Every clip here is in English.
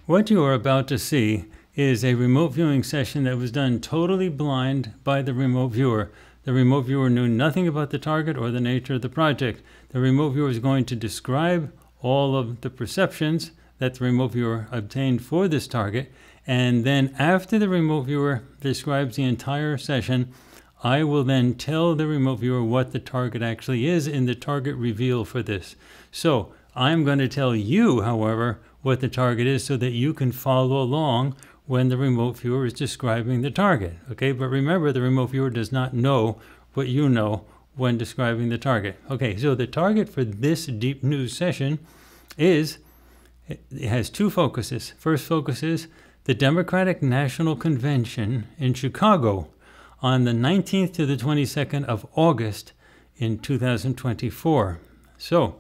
What you are about to see is a remote viewing session that was done totally blind by the remote viewer. The remote viewer knew nothing about the target or the nature of the project. The remote viewer is going to describe all of the perceptions that the remote viewer obtained for this target. And then after the remote viewer describes the entire session, I will then tell the remote viewer what the target actually is in the target reveal for this. So I'm going to tell you, however, what the target is so that you can follow along when the remote viewer is describing the target. Okay, but remember, the remote viewer does not know what you know when describing the target. Okay, so the target for this deep news session is, it has two focuses. First focus is the Democratic National Convention in Chicago on the 19th to the 22nd of August in 2024. So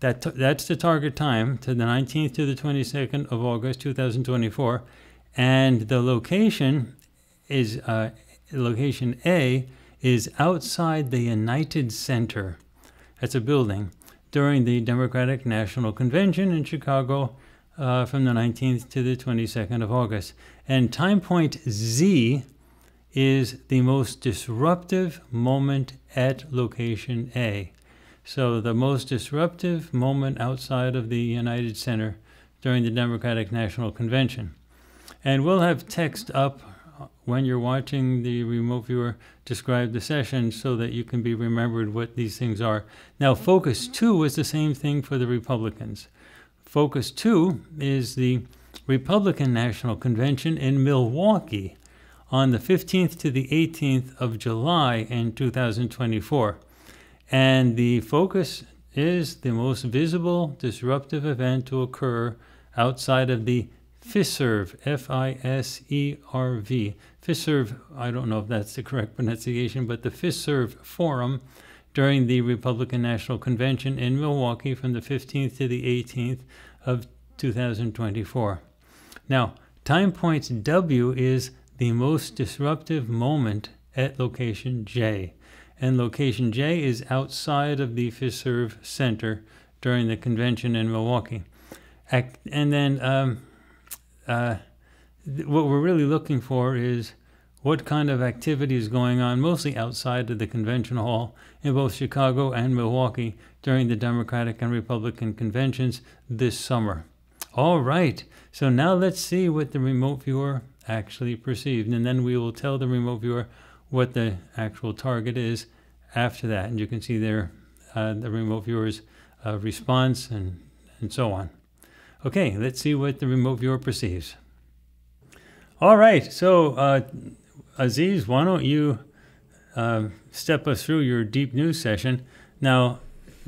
that's the target time, to the 19th to the 22nd of August 2024. And the location is, location A is outside the United Center. That's a building during the Democratic National Convention in Chicago from the 19th to the 22nd of August. And time point Z is the most disruptive moment at location A. So the most disruptive moment outside of the United Center during the Democratic National Convention. And we'll have text up when you're watching the remote viewer describe the session so that you can be remembered what these things are. Now, focus 2 is the same thing for the Republicans. Focus 2 is the Republican National Convention in Milwaukee on the 15th to the 18th of July in 2024. And the focus is the most visible disruptive event to occur outside of the FISERV, F-I-S-E-R-V. FISERV, I don't know if that's the correct pronunciation, but the FISERV Forum during the Republican National Convention in Milwaukee from the 15th to the 18th of 2024. Now, time point W is the most disruptive moment at location J. And location J is outside of the FISERV Center during the convention in Milwaukee. And then what we're really looking for is what kind of activity is going on, mostly outside of the convention hall in both Chicago and Milwaukee during the Democratic and Republican conventions this summer. All right, so now let's see what the remote viewer actually perceived, and then we will tell the remote viewer what the actual target is after that. And you can see there the remote viewer's response and so on. Okay, let's see what the remote viewer perceives. All right, so Aziz, why don't you step us through your deep news session. Now,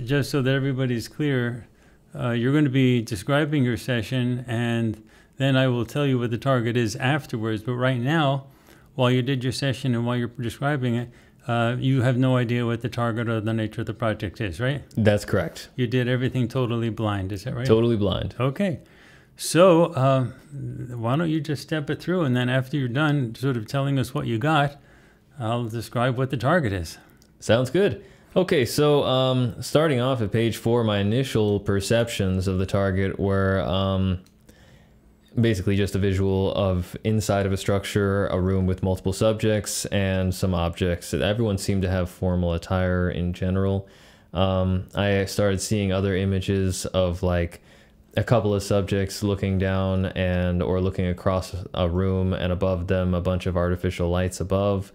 just so that everybody's clear, you're going to be describing your session, and then I will tell you what the target is afterwards. But right now, while you did your session and while you're describing it, you have no idea what the target or the nature of the project is, right? That's correct. You did everything totally blind, is that right? Totally blind. Okay. So why don't you just step it through, and then after you're done sort of telling us what you got, I'll describe what the target is. Sounds good. Okay, so starting off at page 4, my initial perceptions of the target were basically just a visual of inside of a structure, a room with multiple subjects, and some objects. Everyone seemed to have formal attire in general. I started seeing other images of like a couple of subjects looking down or looking across a room, and above them a bunch of artificial lights above.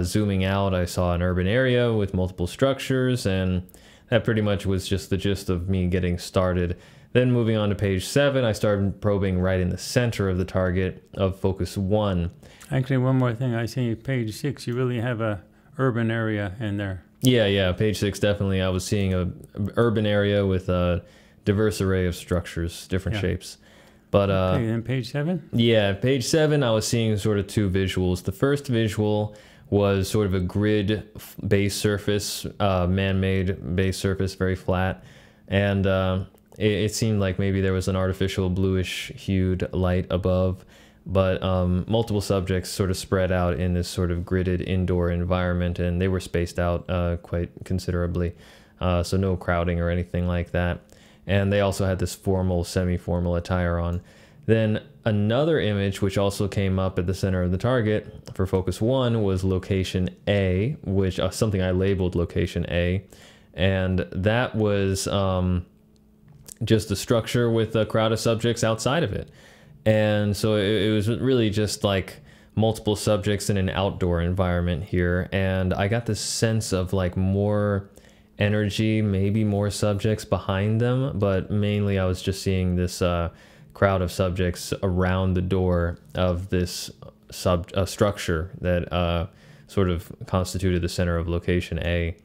Zooming out, I saw an urban area with multiple structures, and that pretty much was just the gist of me getting started. Then moving on to page 7, I started probing right in the center of the target of focus 1. Actually, one more thing. I see page 6, you really have a urban area in there. Yeah, page 6, definitely. I was seeing a urban area with a diverse array of structures, different shapes. But okay, then page 7? Yeah, page 7, I was seeing sort of two visuals. The first visual was sort of a grid base surface, man-made base surface, very flat. And it seemed like maybe there was an artificial bluish hued light above, but multiple subjects sort of spread out in this sort of gridded indoor environment, and they were spaced out quite considerably, so no crowding or anything like that. And they also had this formal, semi-formal attire on. Then another image, which also came up at the center of the target for focus 1, was location A, which something I labeled location A. And that was just a structure with a crowd of subjects outside of it. And so it was really just like multiple subjects in an outdoor environment here. And I got this sense of like more energy, maybe more subjects behind them, but mainly I was just seeing this crowd of subjects around the door of this structure that sort of constituted the center of location A.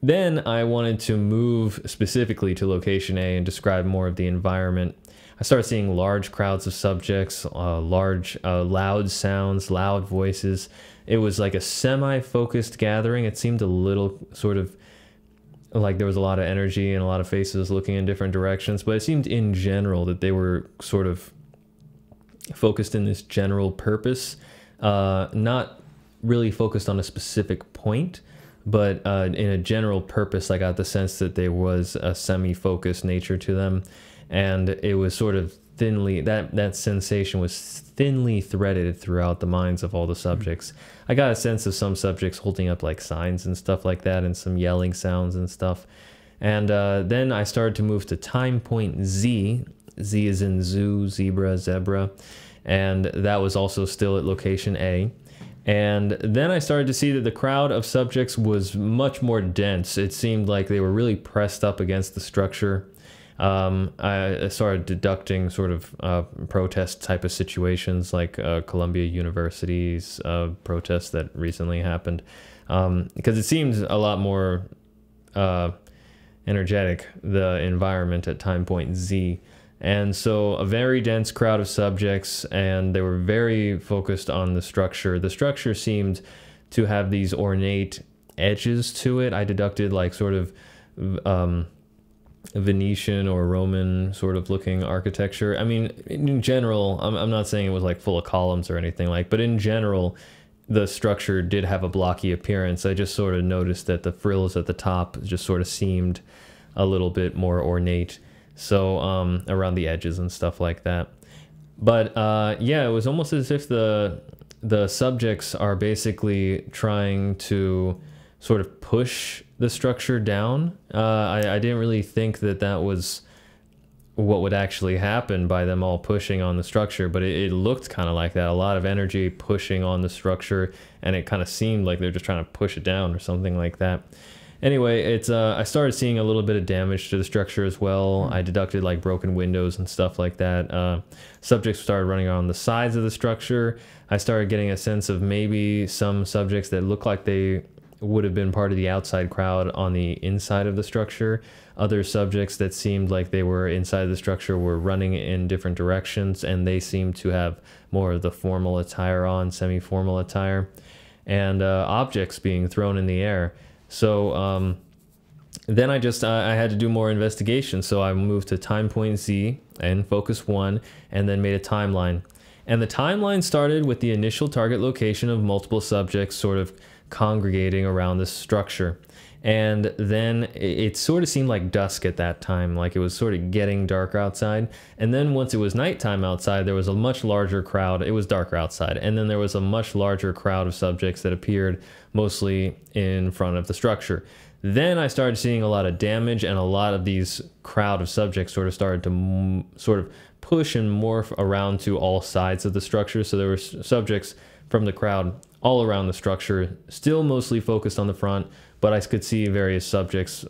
Then I wanted to move specifically to location A and describe more of the environment. I started seeing large crowds of subjects, loud sounds, loud voices. It was like a semi-focused gathering. It seemed a little sort of like there was a lot of energy and a lot of faces looking in different directions, but it seemed in general that they were sort of focused in this general purpose, not really focused on a specific point, but in a general purpose. I got the sense that there was a semi-focused nature to them, and it was sort of thinly, that sensation was thinly threaded throughout the minds of all the subjects. I got a sense of some subjects holding up like signs and stuff like that, and some yelling sounds and stuff. And then I started to move to time point Z. Z is in zoo, zebra, zebra. And that was also still at location A. And then I started to see that the crowd of subjects was much more dense. It seemed like they were really pressed up against the structure. I started deducting sort of protest type of situations, like Columbia University's protests that recently happened, because it seems a lot more energetic, the environment at time point Z. And so a very dense crowd of subjects, and they were very focused on the structure. The structure seemed to have these ornate edges to it. I deducted like sort of Venetian or Roman sort of looking architecture. I mean, in general, I'm not saying it was like full of columns or anything like, but in general, the structure did have a blocky appearance. I just sort of noticed that the frills at the top just sort of seemed a little bit more ornate. So around the edges and stuff like that. But yeah, it was almost as if the subjects are basically trying to sort of push the structure down. I didn't really think that that was what would actually happen by them all pushing on the structure, but it looked kind of like that. A lot of energy pushing on the structure, and it kind of seemed like they're just trying to push it down or something like that. Anyway, it's I started seeing a little bit of damage to the structure as well. I deducted like broken windows and stuff like that. Subjects started running on the sides of the structure. I started getting a sense of maybe some subjects that looked like they would have been part of the outside crowd on the inside of the structure. Other subjects that seemed like they were inside the structure were running in different directions, and they seemed to have more of the formal attire on, semi-formal attire, and objects being thrown in the air. So then I had to do more investigation. So I moved to time point Z and focus 1, and then made a timeline. And the timeline started with the initial target location of multiple subjects sort of congregating around this structure. And then it sort of seemed like dusk at that time, like it was sort of getting darker outside. And then once it was nighttime outside, there was a much larger crowd. It was darker outside. And then there was a much larger crowd of subjects that appeared mostly in front of the structure. Then I started seeing a lot of damage, and a lot of these crowd of subjects sort of started to sort of push and morph around to all sides of the structure. So there were subjects from the crowd all around the structure, still mostly focused on the front, but I could see various subjects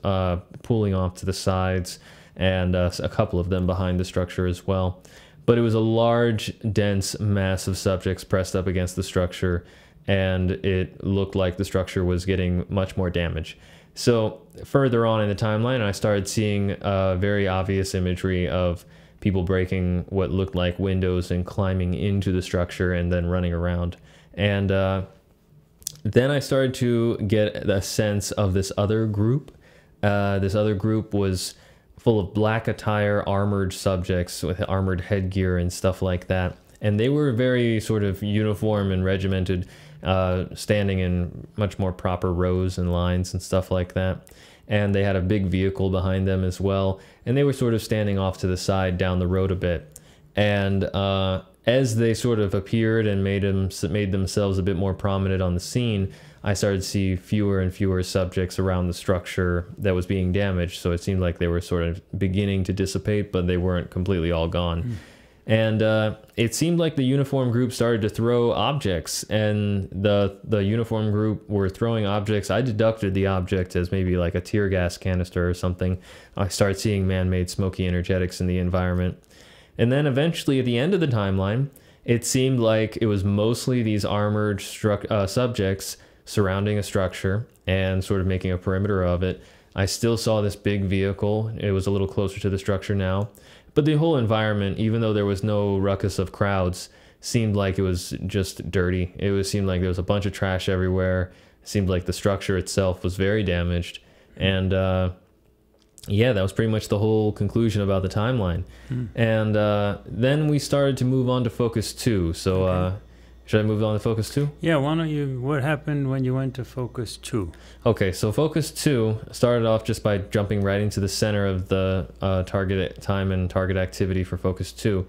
pulling off to the sides, and a couple of them behind the structure as well. But it was a large, dense mass of subjects pressed up against the structure, and it looked like the structure was getting much more damage. So further on in the timeline, I started seeing very obvious imagery of people breaking what looked like windows and climbing into the structure and then running around. And then I started to get a sense of this other group. This other group was full of black attire, armored subjects with armored headgear and stuff like that. And they were very sort of uniform and regimented, standing in much more proper rows and lines and stuff like that. And they had a big vehicle behind them as well. And they were sort of standing off to the side down the road a bit. And as they sort of appeared and made themselves a bit more prominent on the scene, I started to see fewer and fewer subjects around the structure that was being damaged. So it seemed like they were sort of beginning to dissipate, but they weren't completely all gone. And it seemed like the uniform group started to throw objects, and the uniform group were throwing objects. I deducted the object as maybe like a tear gas canister or something. I started seeing man-made smoky energetics in the environment. And then eventually at the end of the timeline, it seemed like it was mostly these armored subjects surrounding a structure and sort of making a perimeter of it. I still saw this big vehicle. It was a little closer to the structure now. But the whole environment, even though there was no ruckus of crowds, seemed like it was just dirty. Seemed like there was a bunch of trash everywhere. It seemed like the structure itself was very damaged. And yeah, that was pretty much the whole conclusion about the timeline. And then we started to move on to focus 2. So Okay. should I move on to focus 2? Yeah, why don't you, what happened when you went to focus 2? Okay, so focus 2 started off just by jumping right into the center of the target time and target activity for focus 2.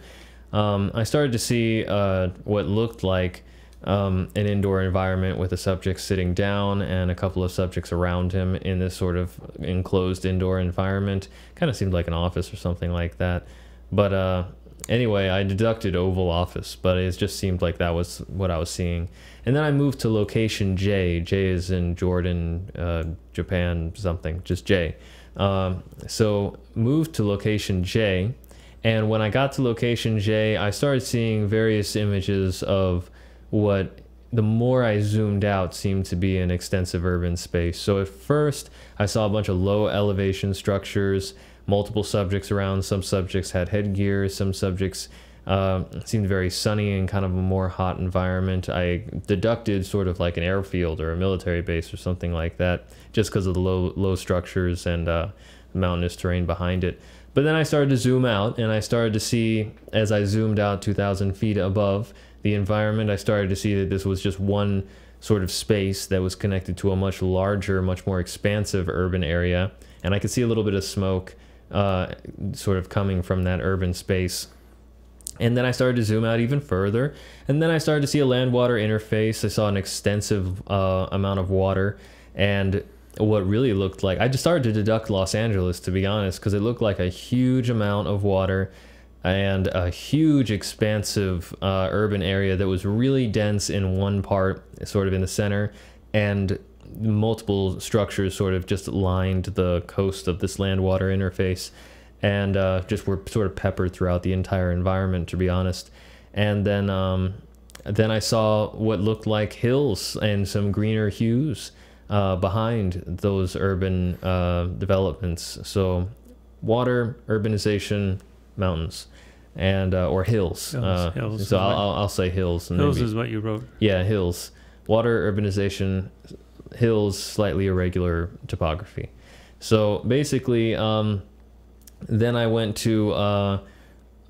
I started to see what looked like an indoor environment with a subject sitting down and a couple of subjects around him in this sort of enclosed indoor environment. Kind of seemed like an office or something like that. But anyway, I deducted oval office, but it just seemed like that was what I was seeing. And then I moved to location J. J is in Jordan, Japan, something, just J. So moved to location J. And when I got to location J, I started seeing various images of what, the more I zoomed out, seemed to be an extensive urban space. So at first, I saw a bunch of low elevation structures, multiple subjects around. Some subjects had headgear, some subjects seemed very sunny and kind of a more hot environment. I deducted sort of like an airfield or a military base or something like that, just because of the low structures and mountainous terrain behind it. But then I started to zoom out, and I started to see, as I zoomed out 2,000 feet above the environment, I started to see that this was just one sort of space that was connected to a much larger, much more expansive urban area. And I could see a little bit of smoke sort of coming from that urban space. And then I started to zoom out even further, and then I started to see a land-water interface. I saw an extensive amount of water, and what really looked like, I just started to deduct Los Angeles, to be honest, because it looked like a huge amount of water and a huge expansive urban area that was really dense in one part, sort of in the center, and multiple structures sort of just lined the coast of this land-water interface, and just were sort of peppered throughout the entire environment, to be honest. And then I saw what looked like hills and some greener hues behind those urban developments. So water, urbanization, mountains, and or hills. Hills. So I'll say hills. And Hills maybe, is what you wrote. yeah, hills. Water, urbanization, hills, slightly irregular topography. So basically, then I went to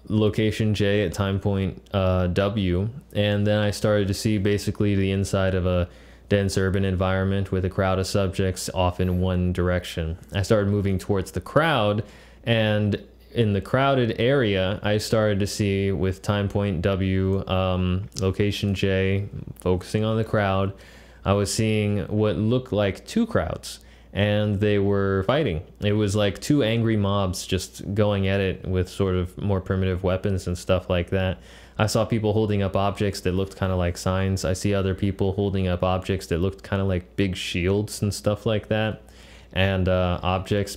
location J at time point W, and then I started to see basically the inside of a dense urban environment with a crowd of subjects off in one direction. I started moving towards the crowd, and in the crowded area, I started to see with time point W, location J, focusing on the crowd, I was seeing what looked like two crowds, and they were fighting. It was like two angry mobs just going at it with sort of more primitive weapons and stuff like that. I saw people holding up objects that looked kind of like signs. I see other people holding up objects that looked kind of like big shields and stuff like that. And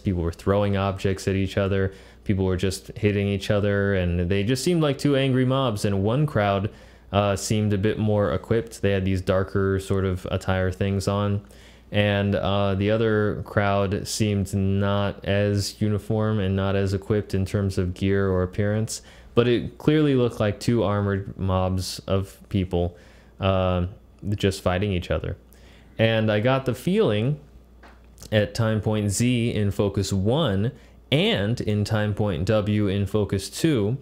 people were throwing objects at each other. People were just hitting each other, and they just seemed like two angry mobs. And one crowd seemed a bit more equipped. They had these darker sort of attire things on. And the other crowd seemed not as uniform and not as equipped in terms of gear or appearance. But it clearly looked like two armored mobs of people just fighting each other. And I got the feeling at time point Z in focus 1 and in time point W in focus 2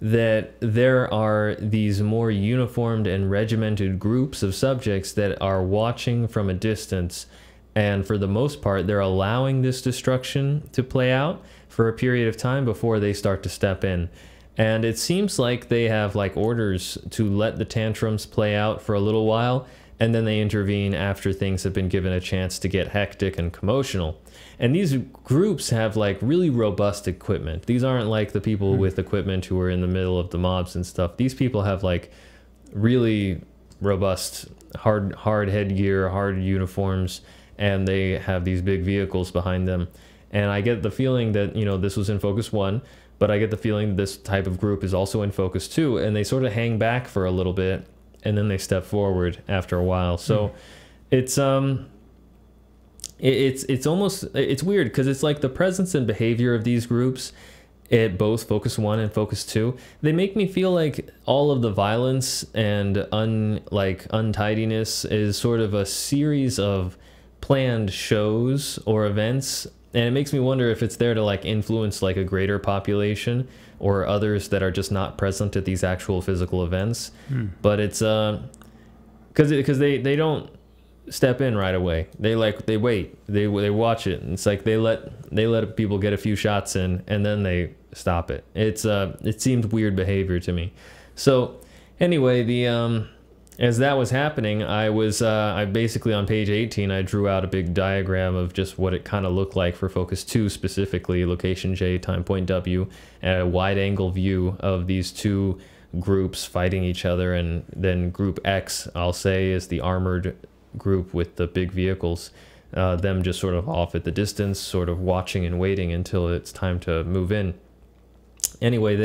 that there are these more uniformed and regimented groups of subjects that are watching from a distance, and for the most part they're allowing this destruction to play out for a period of time before they start to step in. And it seems like they have like orders to let the tantrums play out for a little while, and then they intervene after things have been given a chance to get hectic and commotional. And these groups have like really robust equipment. These aren't like the people with equipment who are in the middle of the mobs and stuff. These people have like really robust, hard headgear, hard uniforms, and they have these big vehicles behind them. And I get the feeling that, you know, this was in Focus 1, but I get the feeling this type of group is also in Focus 2, and they sort of hang back for a little bit, and then they step forward after a while. So it's almost, it's weird, because it's like the presence and behavior of these groups at both Focus 1 and Focus 2, they make me feel like all of the violence and untidiness is sort of a series of planned shows or events. And it makes me wonder if it's there to like influence like a greater population or others that are just not present at these actual physical events. But it's because they don't step in right away. They wait. They watch it. And it's like they let people get a few shots in, and then they stop it. It seemed weird behavior to me. So anyway, as that was happening, I basically on page 18, I drew out a big diagram of just what it kind of looked like for Focus 2 specifically, location J, time point W, and a wide angle view of these two groups fighting each other. And then Group X, I'll say, is the armored group with the big vehicles, them just sort of off at the distance, sort of watching and waiting until it's time to move in. Anyway,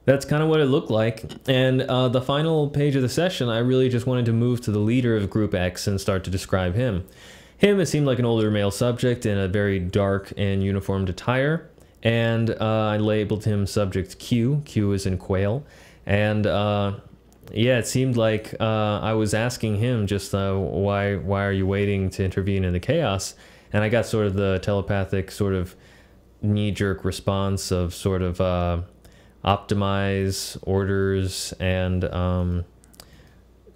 that's kind of what it looked like. And the final page of the session, I really just wanted to move to the leader of Group X and start to describe him. It seemed like an older male subject in a very dark and uniformed attire. And I labeled him Subject Q. Q is in quail. And yeah, it seemed like I was asking him just why are you waiting to intervene in the chaos? And I got sort of the telepathic sort of knee-jerk response of sort of optimize, orders, and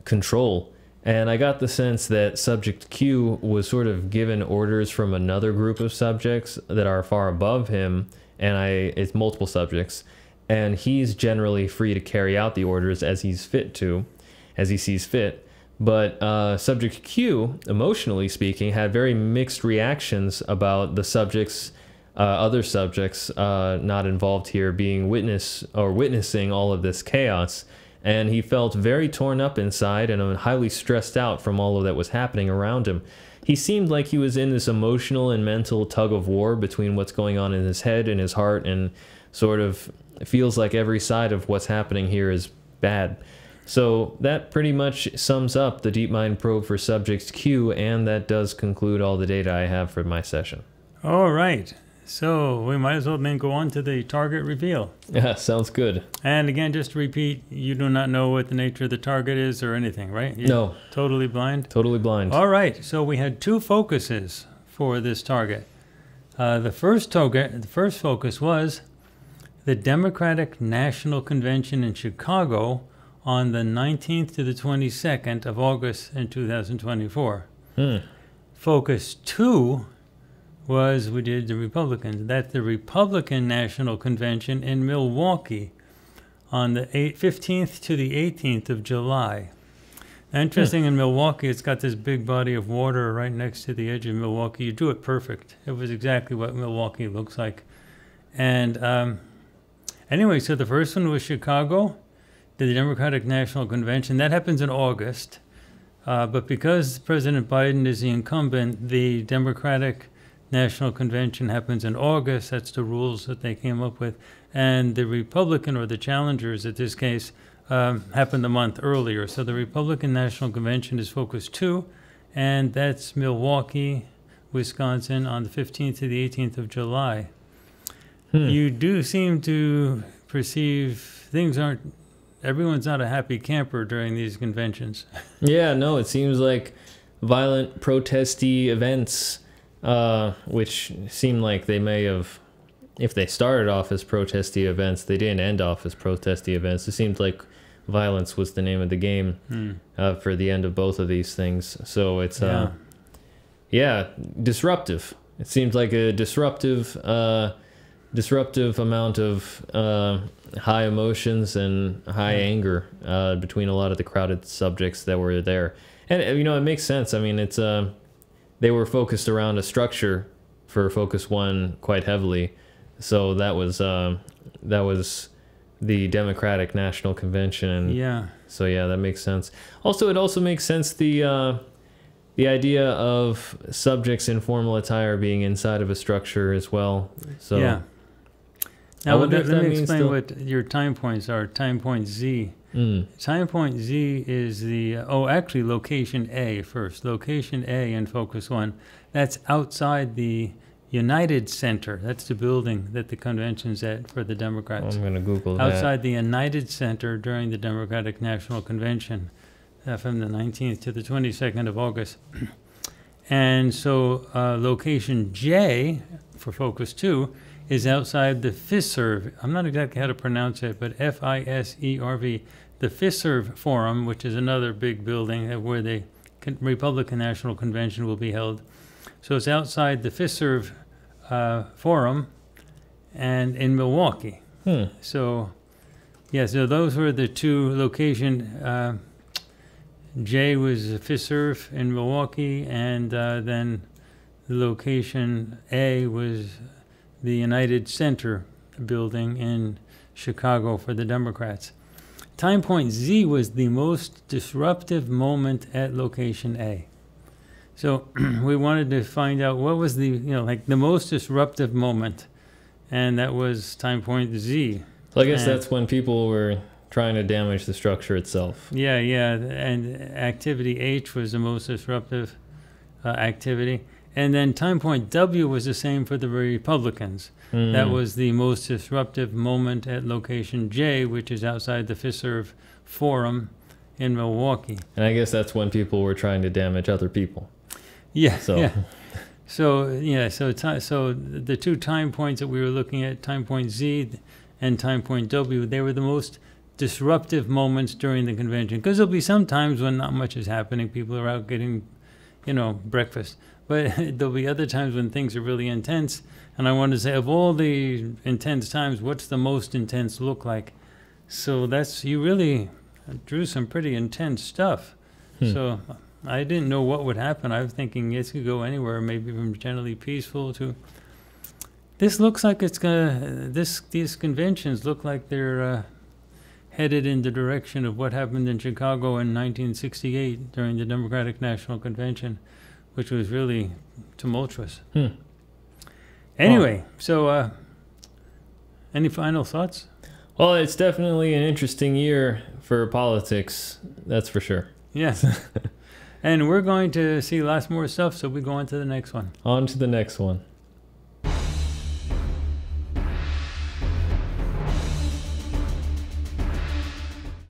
control. And I got the sense that Subject Q was sort of given orders from another group of subjects that are far above him, and it's multiple subjects, and he's generally free to carry out the orders as he sees fit. But Subject Q, emotionally speaking, had very mixed reactions about the subjects, other subjects not involved here being witnessing all of this chaos. And he felt very torn up inside and highly stressed out from all of that was happening around him. He seemed like he was in this emotional and mental tug of war between what's going on in his head and his heart, and sort of feels like every side of what's happening here is bad. So that pretty much sums up the Deep Mind probe for Subject Q, and that does conclude all the data I have for my session. All right. So we might as well then go on to the target reveal. Yeah, sounds good. And again, just to repeat, you do not know what the nature of the target is or anything, right? You're no. Totally blind? Totally blind. All right. So we had two focuses for this target. The first focus was the Democratic National Convention in Chicago on the 19th to the 22nd of August in 2024. Focus 2 was we did the Republicans. That's the Republican National Convention in Milwaukee on the 15th to the 18th of July. Now, interesting, in Milwaukee, it's got this big body of water right next to the edge of Milwaukee. You drew it perfect. It was exactly what Milwaukee looks like. And anyway, so the first one was Chicago, the Democratic National Convention. That happens in August. But because President Biden is the incumbent, the Democratic National Convention happens in August. That's the rules that they came up with. And the Republican, or the challengers at this case, happened a month earlier. So the Republican National Convention is Focus 2, and that's Milwaukee, Wisconsin on the 15th to the 18th of July. You do seem to perceive everyone's not a happy camper during these conventions. Yeah, no, it seems like violent protesty events, which seem like they may have, if they started off as protesty events, they didn't end off as protesty events. It seemed like violence was the name of the game for the end of both of these things. So it's, disruptive. It seems like a disruptive amount of high emotions and high anger between a lot of the crowded subjects that were there. And it makes sense. I mean, it's they were focused around a structure for Focus 1 quite heavily. So that was the Democratic National Convention. And Yeah. so yeah, that makes sense. Also, it also makes sense the idea of subjects in formal attire being inside of a structure as well. So Yeah. I Now, wonder if let that me means explain still- what your time points are. Time point Z. Mm. Time point Z is the, actually location A first. Location A in Focus 1. That's outside the United Center. That's the building that the convention's at for the Democrats. I'm going to Google that. Outside the United Center during the Democratic National Convention from the 19th to the 22nd of August. And so location J for Focus 2 is outside the FISERV. I'm not exactly how to pronounce it, but FISERV, the FISERV Forum, which is another big building where the Republican National Convention will be held. So it's outside the FISERV Forum and in Milwaukee. So, yeah, so those were the two location. J was FISERV in Milwaukee, and then the location A was the United Center building in Chicago for the Democrats. Time point Z was the most disruptive moment at location A. So we wanted to find out what was the, the most disruptive moment, and that was time point Z. So I guess And- that's when people were trying to damage the structure itself. Yeah, and activity H was the most disruptive activity. And then time point W was the same for the Republicans. That was the most disruptive moment at location J, which is outside the FISERV Forum in Milwaukee. And I guess that's when people were trying to damage other people. Yeah, So yeah. So the two time points that we were looking at, time point Z and time point W, they were the most disruptive moments during the convention. Because there'll be some times when not much is happening. People are out getting, breakfast. But there'll be other times when things are really intense. And I wanted to say, of all the intense times, what's the most intense look like? So you really drew some pretty intense stuff. So I didn't know what would happen. I was thinking it could go anywhere, maybe from generally peaceful to... This looks like it's gonna... These conventions look like they're headed in the direction of what happened in Chicago in 1968 during the Democratic National Convention, which was really tumultuous. Anyway, so any final thoughts? Well, it's definitely an interesting year for politics, that's for sure. Yes. And we're going to see lots more stuff, so we go on to the next one. On to the next one.